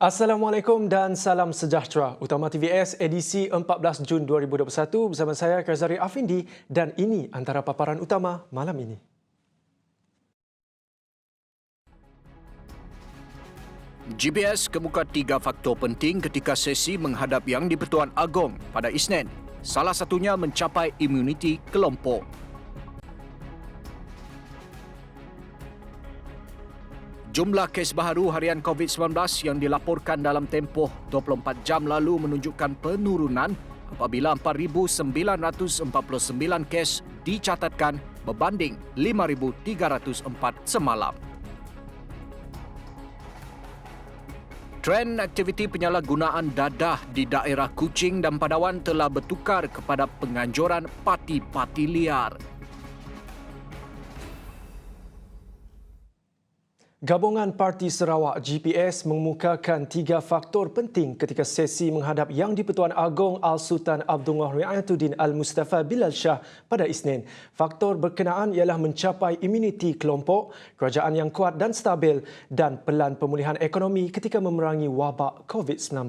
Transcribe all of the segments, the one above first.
Assalamualaikum dan salam sejahtera. Utama TVS edisi 14 Jun 2021 bersama saya Kazari Afindi dan ini antara paparan utama malam ini. GPS kemuka 3 faktor penting ketika sesi menghadap Yang di-Pertuan Agong pada Isnin. Salah satunya mencapai imuniti kelompok. Jumlah kes baharu harian COVID-19 yang dilaporkan dalam tempoh 24 jam lalu menunjukkan penurunan apabila 4,949 kes dicatatkan berbanding 5,304 semalam. Trend aktiviti penyalahgunaan dadah di daerah Kuching dan Padawan telah bertukar kepada penganjuran parti-parti liar. Gabungan Parti Sarawak GPS mengemukakan 3 faktor penting ketika sesi menghadap Yang di-Pertuan Agong Al-Sultan Abdullah Riayatuddin Al-Mustafa Bilal Shah pada Isnin. Faktor berkenaan ialah mencapai imuniti kelompok, kerajaan yang kuat dan stabil dan pelan pemulihan ekonomi ketika memerangi wabak COVID-19.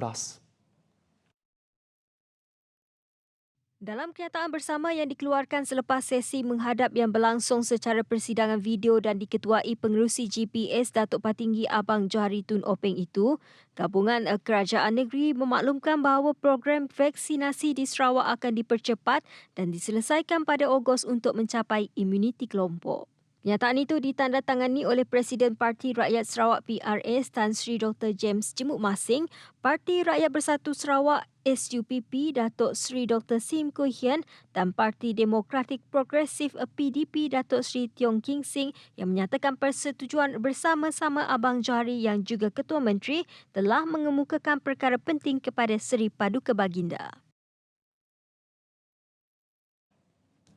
Dalam kenyataan bersama yang dikeluarkan selepas sesi menghadap yang berlangsung secara persidangan video dan diketuai Pengerusi GPS Datuk Patinggi Abang Johari Tun Openg itu, Gabungan Kerajaan Negeri memaklumkan bahawa program vaksinasi di Sarawak akan dipercepat dan diselesaikan pada Ogos untuk mencapai imuniti kelompok. Kenyataan itu ditandatangani oleh Presiden Parti Rakyat Sarawak PRS Tan Sri Dr. James Jemuk Masing, Parti Rakyat Bersatu Sarawak SUPP Datuk Sri Dr. Sim Koi Hian dan Parti Demokratik Progresif PDP Datuk Sri Tiong King Sing yang menyatakan persetujuan bersama-sama Abang Johari yang juga Ketua Menteri telah mengemukakan perkara penting kepada Seri Paduka Baginda.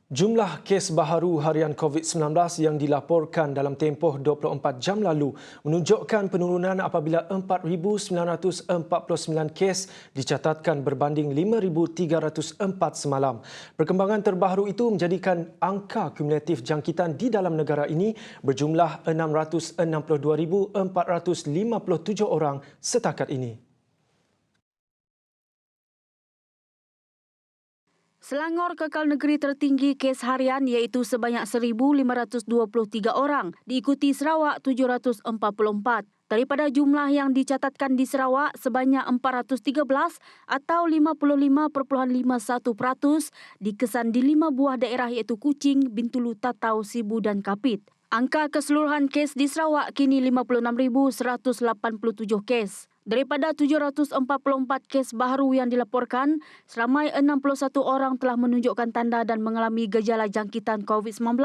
Jumlah kes baharu harian COVID-19 yang dilaporkan dalam tempoh 24 jam lalu menunjukkan penurunan apabila 4,949 kes dicatatkan berbanding 5,304 semalam. Perkembangan terbaru itu menjadikan angka kumulatif jangkitan di dalam negara ini berjumlah 662,457 orang setakat ini. Selangor kekal negeri tertinggi kes harian iaitu sebanyak 1,523 orang, diikuti Sarawak 744. Daripada jumlah yang dicatatkan di Sarawak, sebanyak 413 atau 55.51% dikesan di 5 buah daerah iaitu Kuching, Bintulu, Tatau, Sibu dan Kapit. Angka keseluruhan kes di Sarawak kini 56,187 kes. Daripada 744 kes baharu yang dilaporkan, seramai 61 orang telah menunjukkan tanda dan mengalami gejala jangkitan COVID-19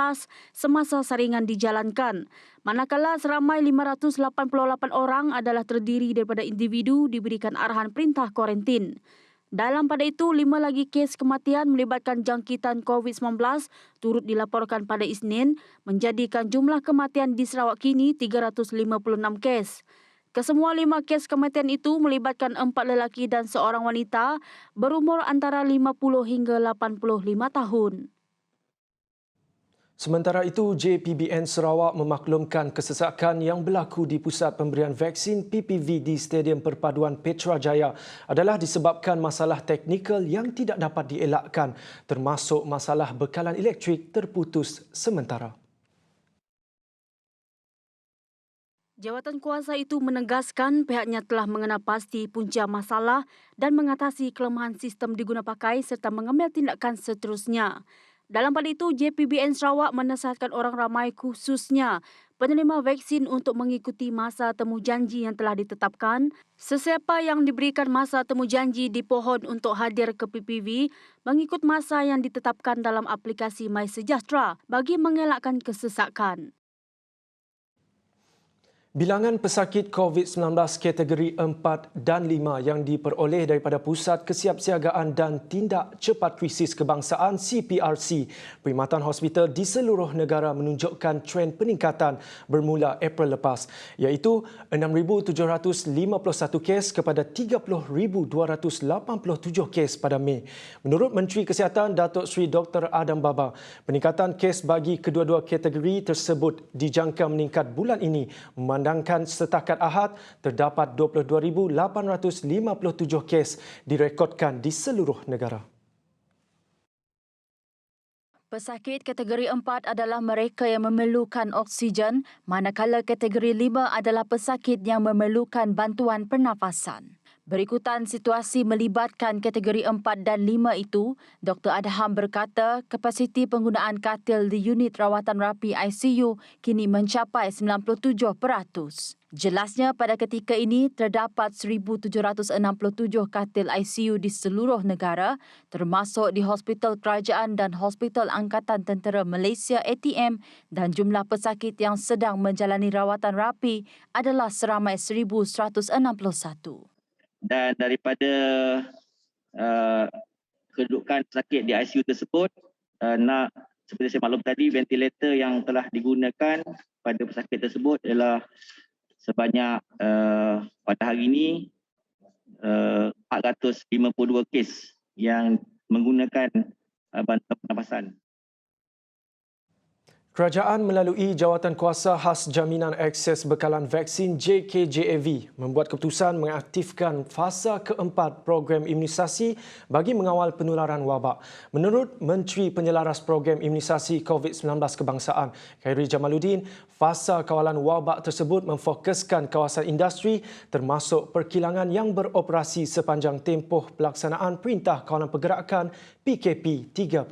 semasa saringan dijalankan. Manakala seramai 588 orang adalah terdiri daripada individu diberikan arahan perintah kuarantin. Dalam pada itu, 5 lagi kes kematian melibatkan jangkitan COVID-19 turut dilaporkan pada Isnin, menjadikan jumlah kematian di Sarawak kini 356 kes. Kesemua 5 kes kematian itu melibatkan 4 lelaki dan seorang wanita berumur antara 50 hingga 85 tahun. Sementara itu, JPBN Sarawak memaklumkan kesesakan yang berlaku di pusat pemberian vaksin PPV di Stadium Perpaduan Petrajaya adalah disebabkan masalah teknikal yang tidak dapat dielakkan, termasuk masalah bekalan elektrik terputus sementara. Jawatan kuasa itu menegaskan pihaknya telah mengenal pasti punca masalah dan mengatasi kelemahan sistem diguna pakai serta mengambil tindakan seterusnya. Dalam pada itu, JPBN Sarawak menasihatkan orang ramai khususnya penerima vaksin untuk mengikuti masa temu janji yang telah ditetapkan. Sesiapa yang diberikan masa temu janji dipohon untuk hadir ke PPV mengikut masa yang ditetapkan dalam aplikasi MySejahtera bagi mengelakkan kesesakan. Bilangan pesakit COVID-19 kategori 4 dan 5 yang diperoleh daripada Pusat Kesiapsiagaan dan Tindak Cepat Krisis Kebangsaan CPRC, perkhidmatan hospital di seluruh negara menunjukkan trend peningkatan bermula April lepas, iaitu 6,751 kes kepada 30,287 kes pada Mei. Menurut Menteri Kesihatan Datuk Seri Dr. Adam Baba, peningkatan kes bagi kedua-dua kategori tersebut dijangka meningkat bulan ini memandangkan setakat Ahad terdapat 22,857 kes direkodkan di seluruh negara. Pesakit kategori 4 adalah mereka yang memerlukan oksigen, manakala kategori 5 adalah pesakit yang memerlukan bantuan pernafasan. Berikutan situasi melibatkan kategori 4 dan 5 itu, Dr. Adham berkata kapasiti penggunaan katil di unit rawatan rapi ICU kini mencapai 97%. Jelasnya pada ketika ini terdapat 1,767 katil ICU di seluruh negara, termasuk di Hospital Kerajaan dan Hospital Angkatan Tentera Malaysia ATM, dan jumlah pesakit yang sedang menjalani rawatan rapi adalah seramai 1,161. Dan daripada kedudukan pesakit di ICU tersebut, seperti saya maklum tadi, ventilator yang telah digunakan pada pesakit tersebut adalah sebanyak pada hari ini 452 kes yang menggunakan bantuan pernafasan. Kerajaan melalui Jawatankuasa Khas Jaminan Akses Bekalan Vaksin JKJAV membuat keputusan mengaktifkan fasa keempat program imunisasi bagi mengawal penularan wabak. Menurut Menteri Penyelaras Program Imunisasi COVID-19 Kebangsaan, Khairi Jamaluddin, fasa kawalan wabak tersebut memfokuskan kawasan industri termasuk perkilangan yang beroperasi sepanjang tempoh pelaksanaan Perintah Kawalan Pergerakan PKP 3.0.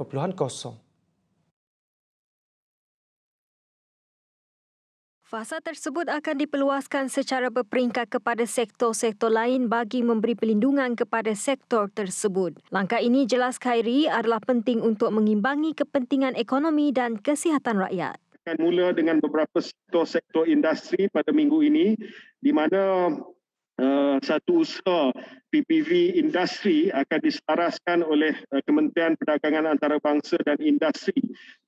Fasa tersebut akan diperluaskan secara berperingkat kepada sektor-sektor lain bagi memberi perlindungan kepada sektor tersebut. Langkah ini, jelas Khairi, adalah penting untuk mengimbangi kepentingan ekonomi dan kesihatan rakyat. Akan mula dengan beberapa sektor-sektor industri pada minggu ini, di mana satu usaha PPV industri akan diselaraskan oleh Kementerian Perdagangan Antarabangsa dan Industri,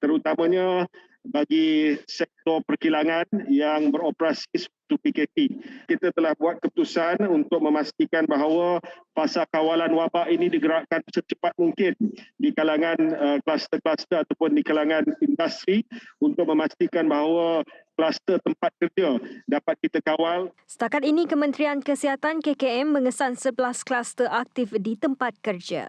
terutamanya bagi sektor perkilangan yang beroperasi seperti PKP. Kita telah buat keputusan untuk memastikan bahawa fasa kawalan wabak ini digerakkan secepat mungkin di kalangan kluster-kluster ataupun di kalangan industri untuk memastikan bahawa kluster tempat kerja dapat kita kawal. Setakat ini, Kementerian Kesihatan KKM mengesan 11 kluster aktif di tempat kerja.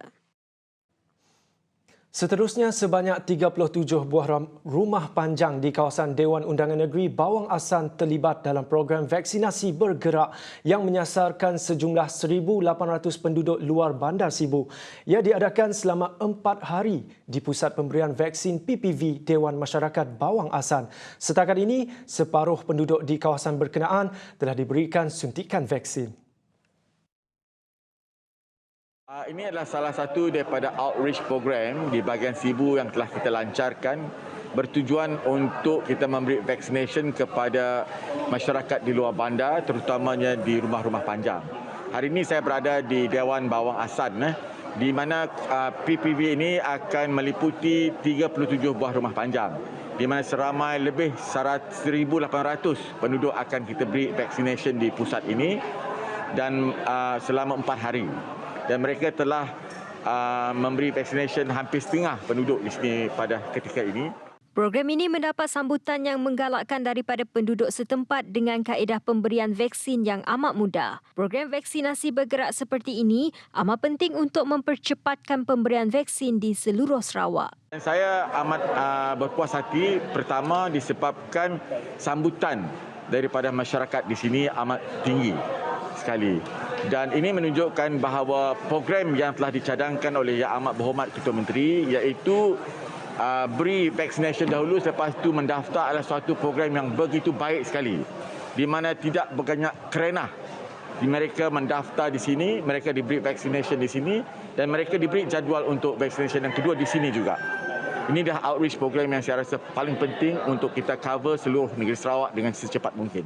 Seterusnya, sebanyak 37 buah rumah panjang di kawasan Dewan Undangan Negeri Bawang Asan terlibat dalam program vaksinasi bergerak yang menyasarkan sejumlah 1,800 penduduk luar Bandar Sibu. Ia diadakan selama 4 hari di Pusat Pemberian Vaksin PPV Dewan Masyarakat Bawang Asan. Setakat ini, separuh penduduk di kawasan berkenaan telah diberikan suntikan vaksin. Ini adalah salah satu daripada outreach program di bahagian Sibu yang telah kita lancarkan bertujuan untuk kita memberi vaccination kepada masyarakat di luar bandar, terutamanya di rumah-rumah panjang. Hari ini saya berada di Dewan Bawang Asan, di mana PPV ini akan meliputi 37 buah rumah panjang, di mana seramai lebih 1,800 penduduk akan kita beri vaccination di pusat ini dan selama 4 hari. Dan mereka telah memberi vaccination hampir setengah penduduk di sini pada ketika ini. Program ini mendapat sambutan yang menggalakkan daripada penduduk setempat dengan kaedah pemberian vaksin yang amat mudah. Program vaksinasi bergerak seperti ini amat penting untuk mempercepatkan pemberian vaksin di seluruh Sarawak. Dan saya amat berpuas hati, pertama disebabkan sambutan daripada masyarakat di sini amat tinggi sekali. Dan ini menunjukkan bahawa program yang telah dicadangkan oleh Yang Amat Berhormat Ketua Menteri, iaitu beri vaccination dahulu, selepas itu mendaftar, adalah suatu program yang begitu baik sekali, di mana tidak banyak kerenah. Mereka mendaftar di sini, mereka diberi vaccination di sini, dan mereka diberi jadual untuk vaccination yang kedua di sini juga. Ini dah outreach program yang saya rasa paling penting untuk kita cover seluruh negeri Sarawak dengan secepat mungkin.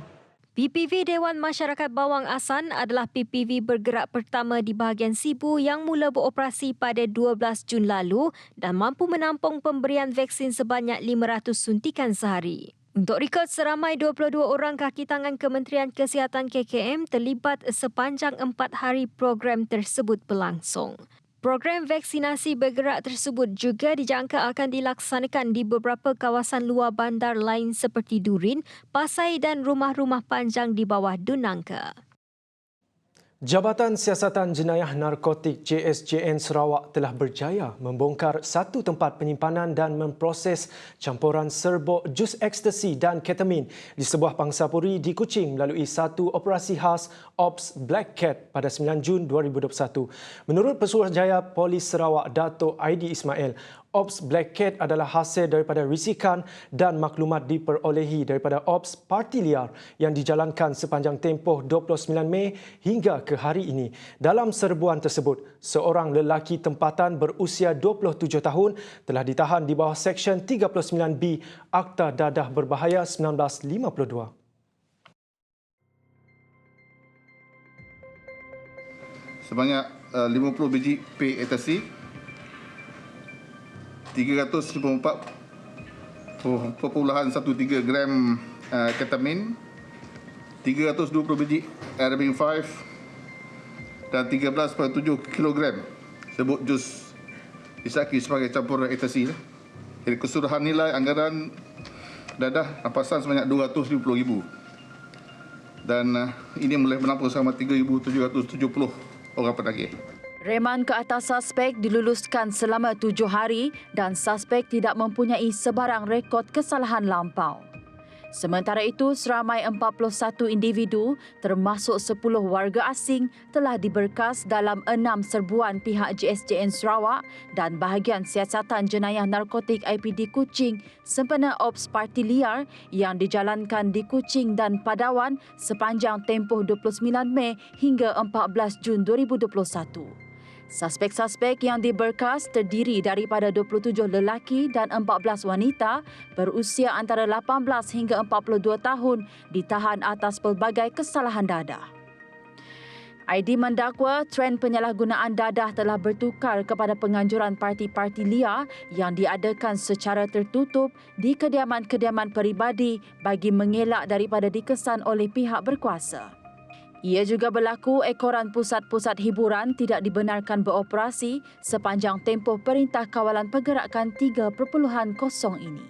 PPV Dewan Masyarakat Bawang Asan adalah PPV bergerak pertama di bahagian Sibu yang mula beroperasi pada 12 Jun lalu dan mampu menampung pemberian vaksin sebanyak 500 suntikan sehari. Untuk rekod, seramai 22 orang kaki tangan Kementerian Kesihatan KKM terlibat sepanjang 4 hari program tersebut berlangsung. Program vaksinasi bergerak tersebut juga dijangka akan dilaksanakan di beberapa kawasan luar bandar lain seperti Durin, Pasai dan rumah-rumah panjang di bawah Dunangka. Jabatan Siasatan Jenayah Narkotik JSJN Sarawak telah berjaya membongkar satu tempat penyimpanan dan memproses campuran serbuk jus ekstasi dan ketamin di sebuah pangsapuri di Kuching melalui satu operasi khas Ops Black Cat pada 9 Jun 2021. Menurut Pesuruhjaya Polis Sarawak Dato' Aidi Ismail, Ops Black Cat adalah hasil daripada risikan dan maklumat diperolehi daripada Ops Parti Liar yang dijalankan sepanjang tempoh 29 Mei hingga ke hari ini. Dalam serbuan tersebut, seorang lelaki tempatan berusia 27 tahun telah ditahan di bawah Seksyen 39B Akta Dadah Berbahaya 1952. Sebanyak 50 biji pil ekstasi, 354.13 gram ketamin, 320 biji Arabin 5 dan 13.7 kilogram serbuk jus disaki sebagai campuran ekstasi. Jadi keseluruhan nilai anggaran dadah rampasan sebanyak RM250,000 dan ini boleh menampung sama 3,770 orang penagih. Reman ke atas suspek diluluskan selama 7 hari dan suspek tidak mempunyai sebarang rekod kesalahan lampau. Sementara itu, seramai 41 individu termasuk 10 warga asing telah diberkas dalam 6 serbuan pihak JSJN Sarawak dan bahagian Siasatan Jenayah Narkotik IPD Kuching sempena Ops Parti Liar yang dijalankan di Kuching dan Padawan sepanjang tempoh 29 Mei hingga 14 Jun 2021. Suspek-suspek yang diberkas terdiri daripada 27 lelaki dan 14 wanita berusia antara 18 hingga 42 tahun ditahan atas pelbagai kesalahan dadah. ID mendakwa trend penyalahgunaan dadah telah bertukar kepada penganjuran parti-parti liar yang diadakan secara tertutup di kediaman-kediaman peribadi bagi mengelak daripada dikesan oleh pihak berkuasa. Ia juga berlaku ekoran pusat-pusat hiburan tidak dibenarkan beroperasi sepanjang tempoh Perintah Kawalan Pergerakan 3.0 ini.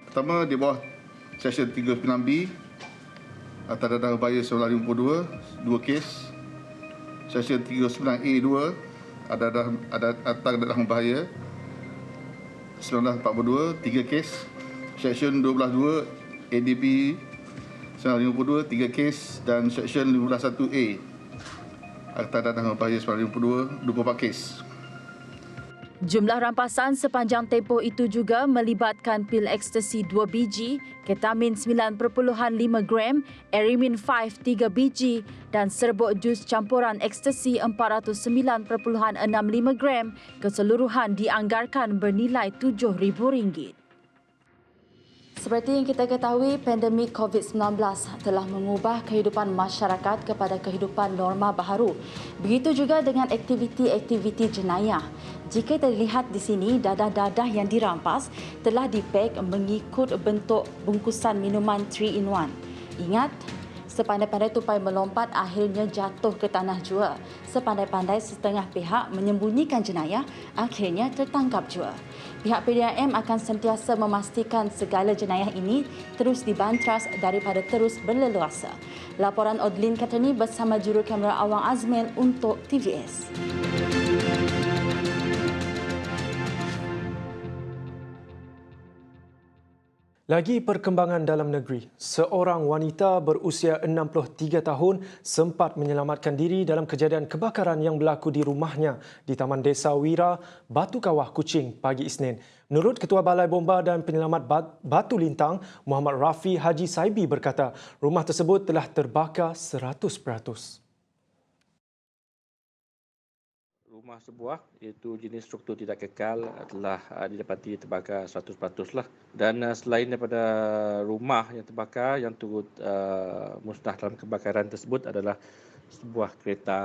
Pertama, di bawah Seksyen 39B atas dadah berbahaya 1952, 2 kes. Seksyen 39A2 ada atas dadah berbahaya 1942, 3 kes. Seksyen 12.2 ADB 1952, 3 kes dan Seksyen 15.1A Akta Dadah Berbahaya 1952, 24 kes. Jumlah rampasan sepanjang tempoh itu juga melibatkan pil ekstasi 2 biji, ketamin 9.5 gram, Arimin 5 3 biji dan serbuk jus campuran ekstasi 409.65 gram. Keseluruhan dianggarkan bernilai RM7,000. Seperti yang kita ketahui, pandemik COVID-19 telah mengubah kehidupan masyarakat kepada kehidupan norma baharu. Begitu juga dengan aktiviti-aktiviti jenayah. Jika terlihat di sini, dadah-dadah yang dirampas telah dipek mengikut bentuk bungkusan minuman 3-in-1. Ingat, sepandai-pandai tupai melompat akhirnya jatuh ke tanah jua. Sepandai-pandai setengah pihak menyembunyikan jenayah akhirnya tertangkap jua. Pihak PDRM akan sentiasa memastikan segala jenayah ini terus dibantras daripada terus berleluasa. Laporan Odlin Katani bersama juru kamera Awang Azmil untuk TVS. Lagi perkembangan dalam negeri, seorang wanita berusia 63 tahun sempat menyelamatkan diri dalam kejadian kebakaran yang berlaku di rumahnya di Taman Desa Wira, Batu Kawah, Kuching pagi Isnin. Menurut Ketua Balai Bomba dan Penyelamat Batu Lintang, Muhammad Rafi Haji Saibi berkata, rumah tersebut telah terbakar 100%. Rumah sebuah iaitu jenis struktur tidak kekal telah didapati terbakar 100% lah. Dan selain daripada rumah yang terbakar, yang turut musnah dalam kebakaran tersebut adalah sebuah kereta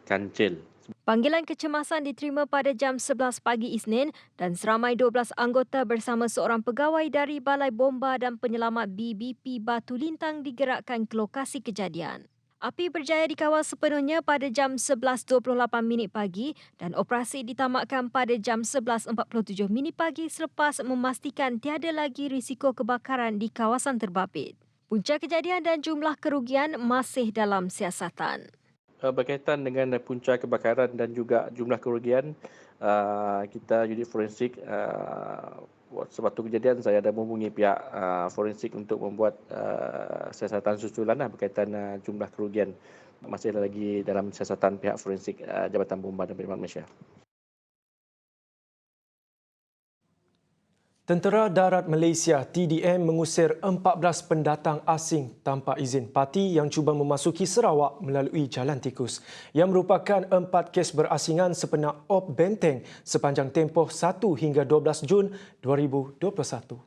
kancil. Panggilan kecemasan diterima pada jam 11 pagi Isnin dan seramai 12 anggota bersama seorang pegawai dari Balai Bomba dan Penyelamat BBP Batu Lintang digerakkan ke lokasi kejadian. Api berjaya dikawal sepenuhnya pada jam 11.28 pagi dan operasi ditamatkan pada jam 11.47 pagi selepas memastikan tiada lagi risiko kebakaran di kawasan terbabit. Punca kejadian dan jumlah kerugian masih dalam siasatan. Berkaitan dengan punca kebakaran dan juga jumlah kerugian, kita unit forensik sewaktu kejadian saya ada menghubungi pihak forensik untuk membuat siasatan susulan berkaitan jumlah kerugian. Masih lagi dalam siasatan pihak forensik Jabatan Bomba dan Penerangan Malaysia. Tentera Darat Malaysia TDM mengusir 14 pendatang asing tanpa izin parti yang cuba memasuki Sarawak melalui jalan tikus. Yang merupakan 4 kes berasingan sepenak Op Benteng sepanjang tempoh 1 hingga 12 Jun 2021.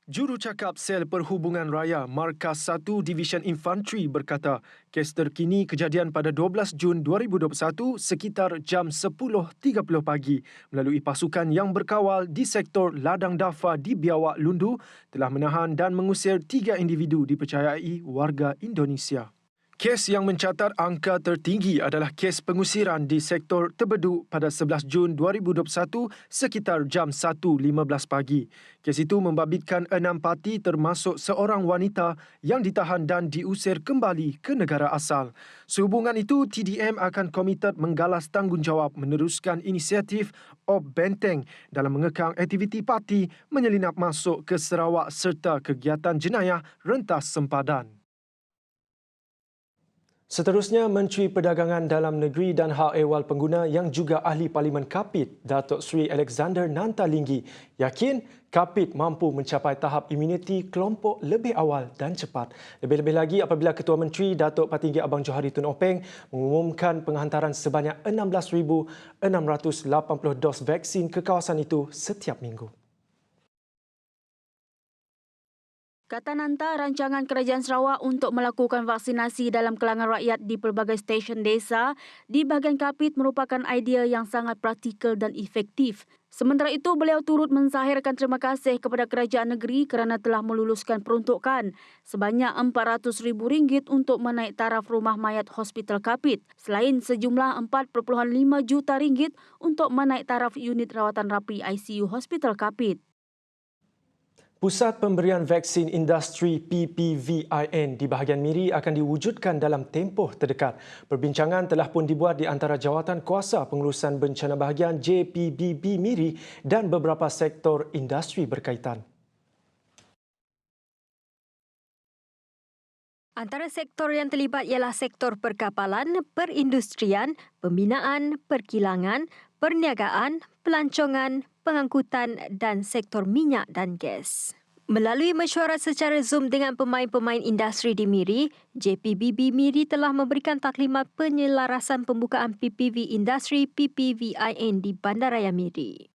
Jurucakap Sel Perhubungan Raya Markas 1 Division Infantry berkata, kes terkini kejadian pada 12 Jun 2021 sekitar jam 10.30 pagi melalui pasukan yang berkawal di sektor Ladang Dafa di Biawak, Lundu telah menahan dan mengusir 3 individu dipercayai warga Indonesia. Kes yang mencatat angka tertinggi adalah kes pengusiran di sektor Tebedu pada 11 Jun 2021 sekitar jam 1.15 pagi. Kes itu membabitkan 6 parti termasuk seorang wanita yang ditahan dan diusir kembali ke negara asal. Sehubungan itu, TDM akan komited menggalas tanggungjawab meneruskan inisiatif Op Benteng dalam mengekang aktiviti parti menyelinap masuk ke Sarawak serta kegiatan jenayah rentas sempadan. Seterusnya, Menteri Perdagangan Dalam Negeri dan Hak Ehwal Pengguna yang juga Ahli Parlimen Kapit, Datuk Seri Alexander Nantalinggi, yakin Kapit mampu mencapai tahap imuniti kelompok lebih awal dan cepat. Lebih-lebih lagi apabila Ketua Menteri Datuk Patinggi Abang Johari Tun Openg mengumumkan penghantaran sebanyak 16,680 dos vaksin ke kawasan itu setiap minggu. Kata Nanta, rancangan Kerajaan Sarawak untuk melakukan vaksinasi dalam kalangan rakyat di pelbagai stesen desa di bahagian Kapit merupakan idea yang sangat praktikal dan efektif. Sementara itu, beliau turut menzahirkan terima kasih kepada kerajaan negeri kerana telah meluluskan peruntukan sebanyak RM400,000 untuk menaik taraf rumah mayat Hospital Kapit, selain sejumlah RM4.5 juta untuk menaik taraf unit rawatan rapi ICU Hospital Kapit. Pusat Pemberian Vaksin Industri PPVIN di bahagian Miri akan diwujudkan dalam tempoh terdekat. Perbincangan telah pun dibuat di antara Jawatan Kuasa Pengurusan Bencana Bahagian JPBB Miri dan beberapa sektor industri berkaitan. Antara sektor yang terlibat ialah sektor perkapalan, perindustrian, pembinaan, perkilangan, perniagaan, pelancongan, pengangkutan dan sektor minyak dan gas. Melalui mesyuarat secara Zoom dengan pemain-pemain industri di Miri, JPBB Miri telah memberikan taklimat penyelarasan pembukaan PPV Industri PPVIN di Bandaraya Miri.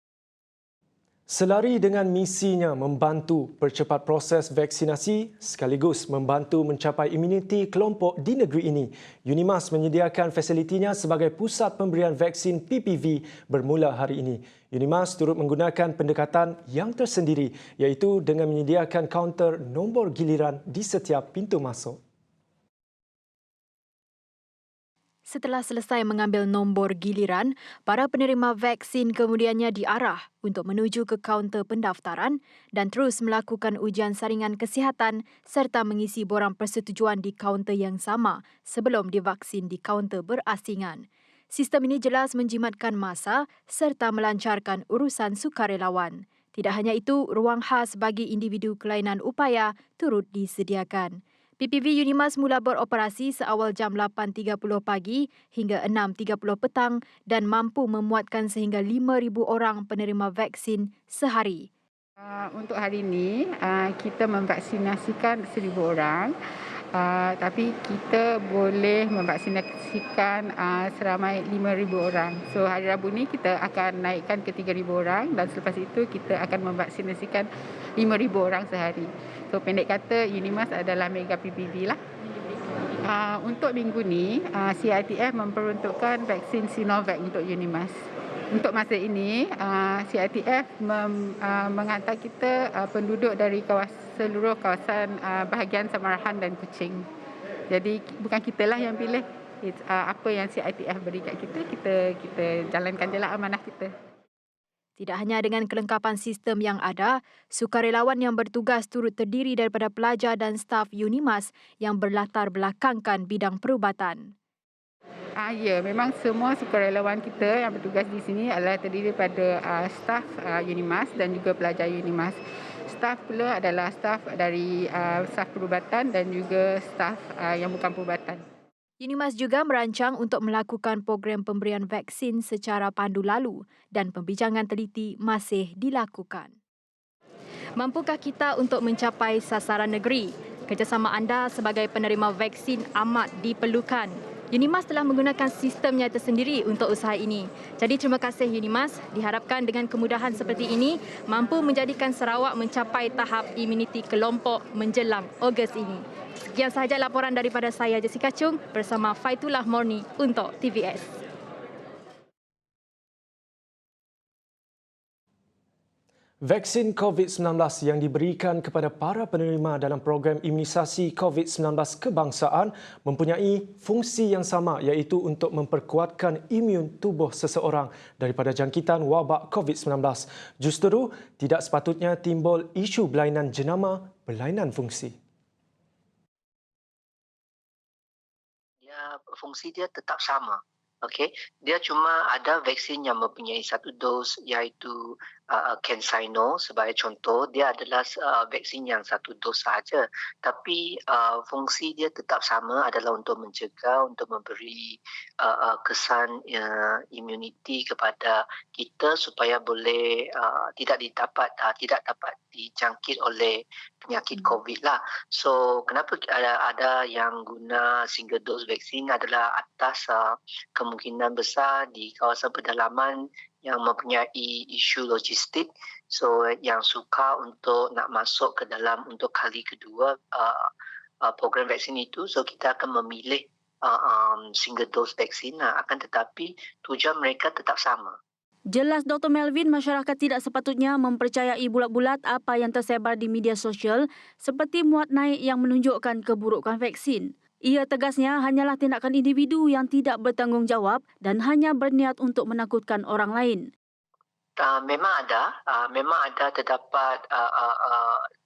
Selari dengan misinya membantu percepat proses vaksinasi sekaligus membantu mencapai imuniti kelompok di negeri ini, UNIMAS menyediakan fasilitinya sebagai pusat pemberian vaksin PPV bermula hari ini. UNIMAS turut menggunakan pendekatan yang tersendiri iaitu dengan menyediakan kaunter nombor giliran di setiap pintu masuk. Setelah selesai mengambil nombor giliran, para penerima vaksin kemudiannya diarah untuk menuju ke kaunter pendaftaran dan terus melakukan ujian saringan kesihatan serta mengisi borang persetujuan di kaunter yang sama sebelum divaksin di kaunter berasingan. Sistem ini jelas menjimatkan masa serta melancarkan urusan sukarelawan. Tidak hanya itu, ruang khas bagi individu kelainan upaya turut disediakan. PPV UNIMAS mula beroperasi seawal jam 8.30 pagi hingga 6.30 petang dan mampu memuatkan sehingga 5,000 orang penerima vaksin sehari. Untuk hari ini, kita memvaksinasikan 1,000 orang. Tapi kita boleh memvaksinasikan seramai 5,000 orang. So hari Rabu ni kita akan naikkan ke 3,000 orang dan selepas itu kita akan memvaksinasikan 5,000 orang sehari. So pendek kata UNIMAS adalah mega PPV lah. Untuk minggu ni CITF memperuntukkan vaksin Sinovac untuk UNIMAS. Untuk masa ini, CITF menghantar kita penduduk dari seluruh kawasan bahagian Samarahan dan Kuching. Jadi bukan kitalah yang pilih. Apa yang CITF beri kat kita jalankan je lah amanah kita. Tidak hanya dengan kelengkapan sistem yang ada, sukarelawan yang bertugas turut terdiri daripada pelajar dan staf UNIMAS yang berlatar belakangkan bidang perubatan. Ya, memang semua sukarelawan kita yang bertugas di sini adalah terdiri daripada staf UNIMAS dan juga pelajar UNIMAS. Staf pula adalah staf dari staf perubatan dan juga staf yang bukan perubatan. UNIMAS juga merancang untuk melakukan program pemberian vaksin secara pandu lalu dan pembincangan teliti masih dilakukan. Mampukah kita untuk mencapai sasaran negeri? Kerjasama anda sebagai penerima vaksin amat diperlukan. UNIMAS telah menggunakan sistemnya tersendiri untuk usaha ini. Jadi terima kasih UNIMAS. Diharapkan dengan kemudahan seperti ini mampu menjadikan Sarawak mencapai tahap imuniti kelompok menjelang Ogos ini. Sekian sahaja laporan daripada saya Jessica Chung bersama Faitullah Morni untuk TVS. Vaksin COVID-19 yang diberikan kepada para penerima dalam program imunisasi COVID-19 kebangsaan mempunyai fungsi yang sama iaitu untuk memperkuatkan imun tubuh seseorang daripada jangkitan wabak COVID-19. Justru, tidak sepatutnya timbul isu berlainan jenama berlainan fungsi. Fungsi dia tetap sama. Okey, dia cuma ada vaksin yang mempunyai satu dos iaitu CanSino sebagai contoh. Dia adalah vaksin yang satu dos sahaja. Tapi fungsi dia tetap sama adalah untuk mencegah, untuk memberi kesan imuniti kepada kita supaya boleh tidak dapat dijangkit oleh penyakit COVID lah. So kenapa ada yang guna single dose vaksin adalah atas kemungkinan besar di kawasan pedalaman yang mempunyai isu logistik, so yang suka untuk nak masuk ke dalam untuk kali kedua program vaksin itu, so kita akan memilih single dose vaksin, akan tetapi tujuan mereka tetap sama. Jelas Dr. Melvin, masyarakat tidak sepatutnya mempercayai bulat-bulat apa yang tersebar di media sosial seperti muat naik yang menunjukkan keburukan vaksin. Ia tegasnya hanyalah tindakan individu yang tidak bertanggungjawab dan hanya berniat untuk menakutkan orang lain. Memang ada terdapat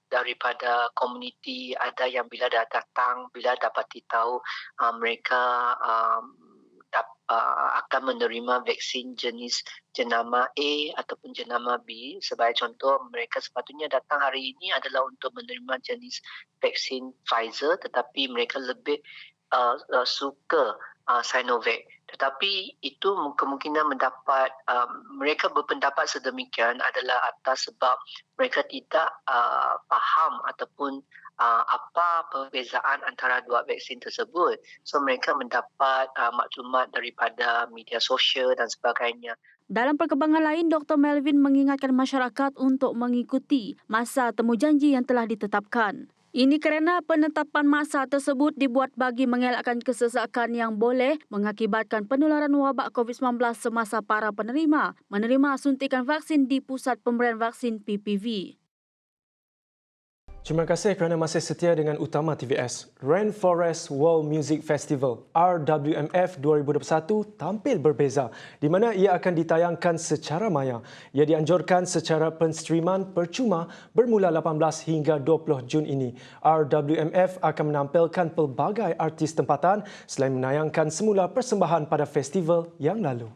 daripada komuniti ada yang bila dah datang, bila dapati tahu mereka akan menerima vaksin jenis jenama A ataupun jenama B. Sebagai contoh, mereka sepatutnya datang hari ini adalah untuk menerima jenis vaksin Pfizer, tetapi mereka lebih suka Sinovac. Tetapi itu kemungkinan mendapat mereka berpendapat sedemikian adalah atas sebab mereka tidak faham ataupun apa perbezaan antara dua vaksin tersebut. So mereka mendapat maklumat daripada media sosial dan sebagainya. Dalam perkembangan lain, Dr. Melvin mengingatkan masyarakat untuk mengikuti masa temujanji yang telah ditetapkan. Ini kerana penetapan masa tersebut dibuat bagi mengelakkan kesesakan yang boleh mengakibatkan penularan wabak COVID-19 semasa para penerima menerima suntikan vaksin di Pusat Pemberian Vaksin PPV. Terima kasih kerana masih setia dengan Utama TVS. Rainforest World Music Festival RWMF 2021 tampil berbeza di mana ia akan ditayangkan secara maya. Ia dianjurkan secara penstreaman percuma bermula 18 hingga 20 Jun ini. RWMF akan menampilkan pelbagai artis tempatan selain menayangkan semula persembahan pada festival yang lalu.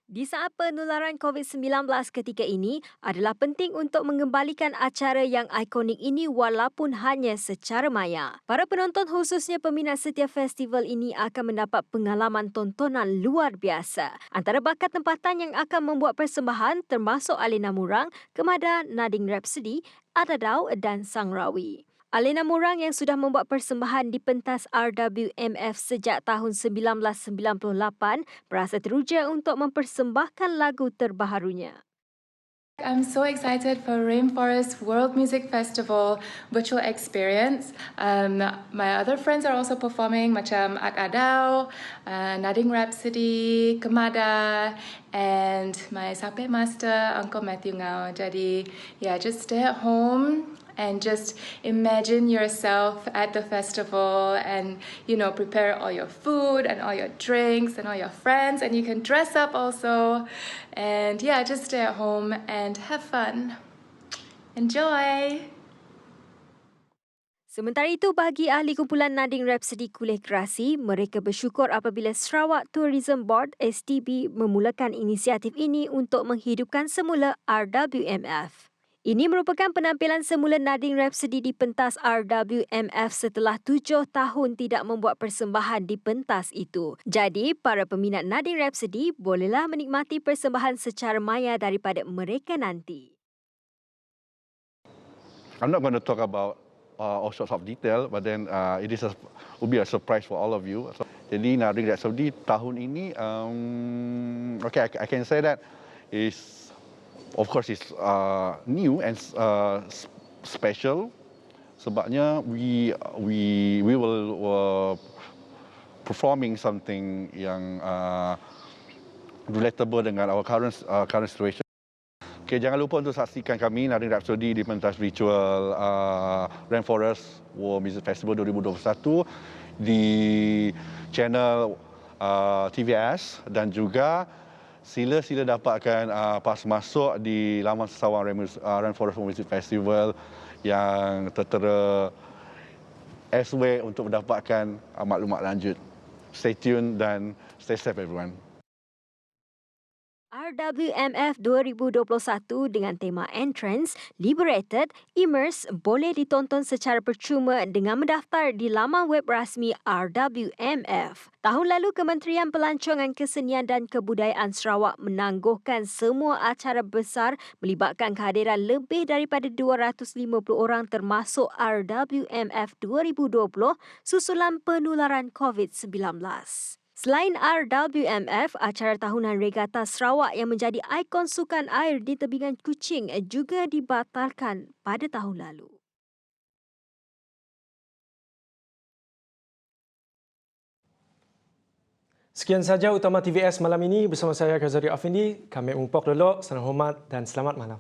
Di saat penularan COVID-19 ketika ini adalah penting untuk mengembalikan acara yang ikonik ini walaupun hanya secara maya. Para penonton khususnya peminat setia festival ini akan mendapat pengalaman tontonan luar biasa. Antara bakat tempatan yang akan membuat persembahan termasuk Alina Murang, Kemada, Nading Rhapsody, Adadau dan Sang Rawi. Alina Murang yang sudah membuat persembahan di pentas RWMF sejak tahun 1998 berasa teruja untuk mempersembahkan lagu terbaharunya. I'm so excited for Rainforest World Music Festival virtual experience. My other friends are also performing macam Ak Adau, Nading Rhapsody, Kemada, and my Sape Master, Uncle Matthew Ngau. Jadi, yeah, just stay at home and just imagine yourself at the festival and, you know, prepare all your food and all your drinks and all your friends, and you can dress up also. And yeah, just stay at home and have fun. Enjoy! Sementara itu, bagi ahli kumpulan Nading Rhapsody Kulih Kerasi, mereka bersyukur apabila Sarawak Tourism Board STB memulakan inisiatif ini untuk menghidupkan semula RWMF. Ini merupakan penampilan semula Nading Rhapsody di pentas RWMF setelah 7 tahun tidak membuat persembahan di pentas itu. Jadi, para peminat Nading Rhapsody bolehlah menikmati persembahan secara maya daripada mereka nanti. I'm not going to talk about all sorts of detail, but then it will be a surprise for all of you. Jadi Nading Rhapsody tahun ini, I can say that is, of course, it's new and special. Sebabnya we will performing something yang relatable dengan our current situation. Okay, jangan lupa untuk saksikan kami Nading Rhapsody di pentas virtual Rainforest World Music Festival 2021 di channel TVS, dan juga sila dapatkan pas masuk di laman sesawang Rainforest World Music Festival yang tertera SW untuk mendapatkan maklumat lanjut. Stay tuned dan stay safe everyone. RWMF 2021 dengan tema Entrance, Liberated, Immerse boleh ditonton secara percuma dengan mendaftar di laman web rasmi RWMF. Tahun lalu, Kementerian Pelancongan Kesenian dan Kebudayaan Sarawak menangguhkan semua acara besar melibatkan kehadiran lebih daripada 250 orang termasuk RWMF 2020 susulan penularan COVID-19. Selain RWMF, acara tahunan Regata Sarawak yang menjadi ikon sukan air di tebingan Kuching juga dibatalkan pada tahun lalu. Sekian saja Utama TVS malam ini bersama saya Ghazali Afindi. Kami mengucapkan dulu, salam hormat dan selamat malam.